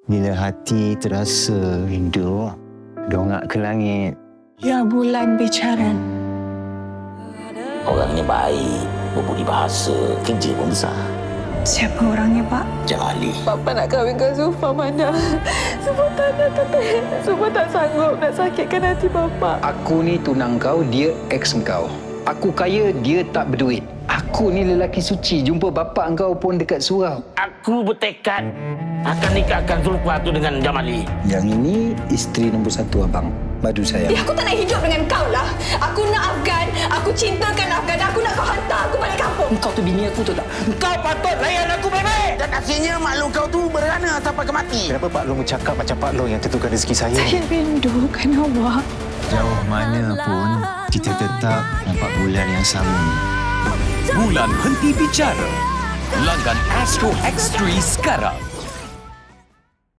Bila hati terasa rindu, dongak ke langit. Ya bulan bicara. Orangnya baik, berbudi bahasa, kerja pun besar. Siapa orangnya, Pak? Jamali. Papa nak kahwinkan Zulfa mana? Semua tak nak tapi semua tak sanggup nak sakitkan hati Bapa. Aku ni tunang kau, dia ex kau. Aku kaya, dia tak berduit. Aku ni lelaki suci, jumpa bapa engkau pun dekat surau. Aku bertekad akan nikahkan Zulfa tu dengan Jamali. Yang ini isteri nombor 1 abang, Madu sayang. Aku tak nak hidup dengan kau lah. Aku nak Afgan. Aku cintakan Afgan. Aku nak kau hantar aku balik kampung. Kau tu bini aku tu tak? Kau patut layan aku baik-baik. Dan akhirnya maklum kau tu berana sampai ke mati. Kenapa Pak Long bercakap macam Pak Long yang tentukan rezeki saya? Saya rindukan awak. Jauh mana pun, kita tetap nampak bulan yang sama. Bulan Henti Bicara. Langgan Astro X3 sekarang.